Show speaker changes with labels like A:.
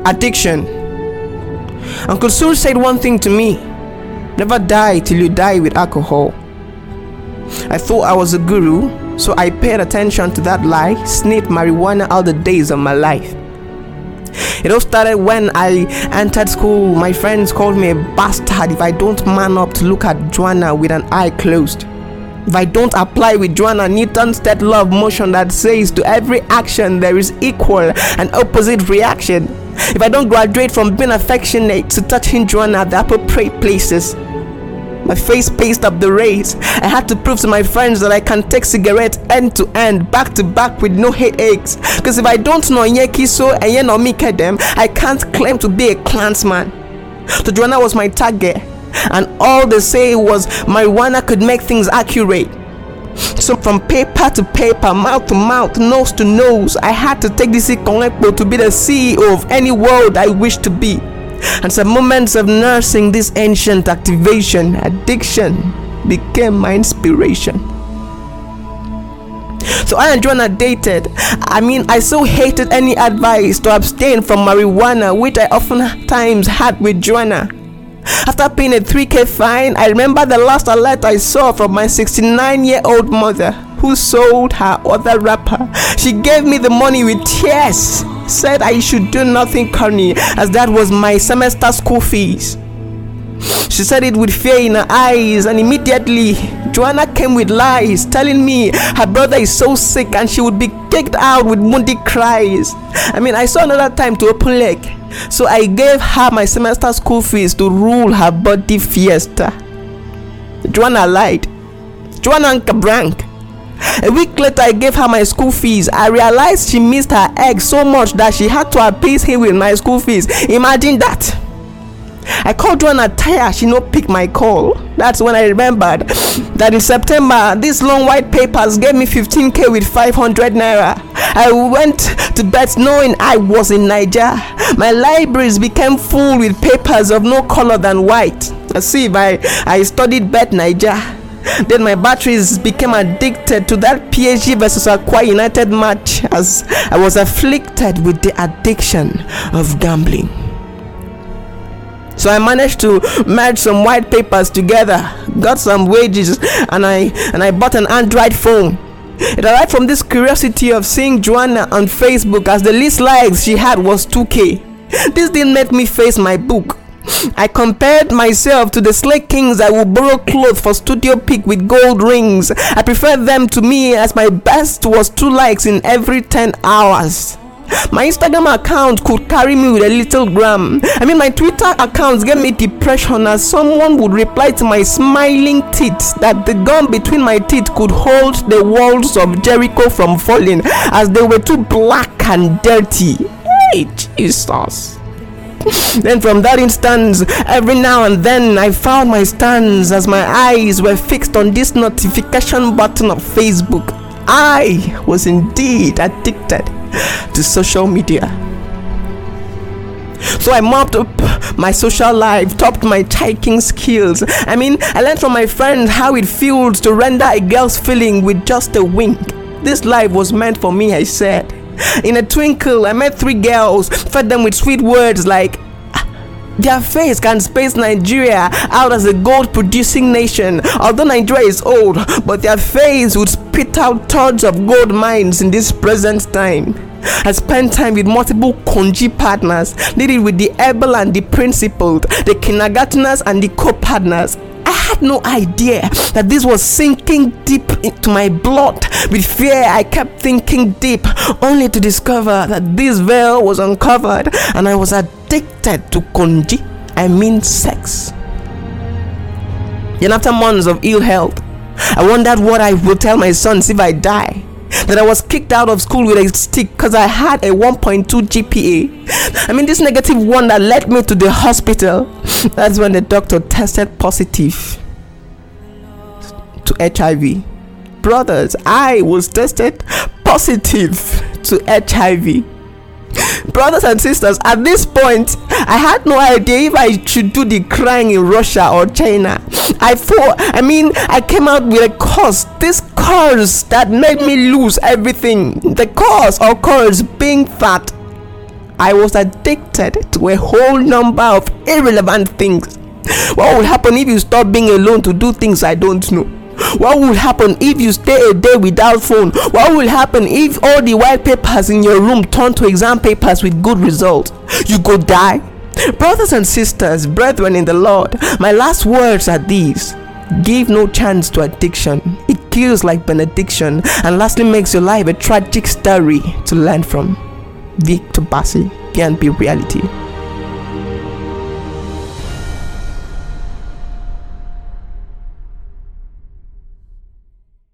A: Addiction. Uncle Sur said one thing to me: never die till you die with alcohol. I thought I was a guru, so I paid attention to that lie, sniffed marijuana all the days of my life. It all started when I entered school. My friends called me a bastard if I don't man up to look at Joanna with an eye closed. If I don't apply with Joanna Newton's third law of motion that says to every action there is equal and opposite reaction. If I don't graduate from being affectionate to touching Joanna at the appropriate places. My face paced up the race. I had to prove to my friends that I can take cigarettes end to end, back to back with no headaches. Because if I don't know Nyekiso and Yenomike them, I can't claim to be a clansman. So Joanna was my target, and all they say was marijuana could make things accurate. So from paper to paper, mouth to mouth, nose to nose, I had to take this Ikonlepo to be the CEO of any world I wished to be. And some moments of nursing this ancient activation, addiction, became my inspiration. So I and Joanna dated. I so hated any advice to abstain from marijuana, which I often times had with Joanna. After paying a 3K fine, I remember the last alert I saw from my 69-year-old mother, who sold her other wrapper. She gave me the money with tears, said I should do nothing corny, as that was my semester school fees. She said it with fear in her eyes, and immediately Joanna came with lies, telling me her brother is so sick and she would be kicked out with moody cries. I saw another time to open leg, so I gave her my semester school fees to rule her body fiesta. Joanna lied. Joanna Nkabrank. A week later, I gave her my school fees. I realized she missed her egg so much that she had to appease him with my school fees. Imagine that. I called Joanna tired. She no pick my call. That's when I remembered that in September, these long white papers gave me 15K with 500 naira. I went to bed knowing I was in Niger. My libraries became full with papers of no color than white. As if I studied Bet Niger. Then my batteries became addicted to that PSG versus Aqua United match, as I was afflicted with the addiction of gambling. So I managed to merge some white papers together, got some wages, and I bought an Android phone. It arrived from this curiosity of seeing Joanna on Facebook, as the least likes she had was 2K. This didn't make me face my book. I compared myself to the slay kings I would borrow clothes for studio pic with gold rings. I preferred them to me, as my best was 2 likes in every 10 hours. My Instagram account could carry me with a little gram. My Twitter accounts gave me depression, as someone would reply to my smiling teeth that the gum between my teeth could hold the walls of Jericho from falling, as they were too black and dirty. Hey, Jesus. Then from that instance, every now and then I found my stance, as my eyes were fixed on this notification button of Facebook. I was indeed addicted to social media. So I mopped up my social life, topped my typing skills. I learned from my friends how it feels to render a girl's feeling with just a wink. This life was meant for me, I said. In a twinkle, I met 3 girls, fed them with sweet words like, their face can space Nigeria out as a gold producing nation. Although Nigeria is old, but their face would spit out tons of gold mines in this present time. I spent time with multiple Konji partners, leading with the able and the principled, the kindergartners and the co-partners. I had no idea that this was sinking deep into my blood. With fear, I kept thinking deep, only to discover that this veil was uncovered and I was addicted to konji, sex. Then after months of ill health, I wondered what I would tell my sons if I die. That I was kicked out of school with a stick because I had a 1.2 GPA. This negative one that led me to the hospital. That's when the doctor tested positive to HIV. Brothers, I was tested positive to HIV. Brothers and sisters, at this point, I had no idea if I should do the crying in Russia or China. I came out with a curse. This curse that made me lose everything. The cause or curse being fat. I was addicted to a whole number of irrelevant things. What will happen if you stop being alone to do things I don't know? What will happen if you stay a day without phone? What will happen if all the white papers in your room turn to exam papers with good results? You go die. Brothers and sisters, brethren in the Lord, my last words are these: give no chance to addiction. It kills like benediction, and lastly makes your life a tragic story to learn from. Victor Bassey, can be reality.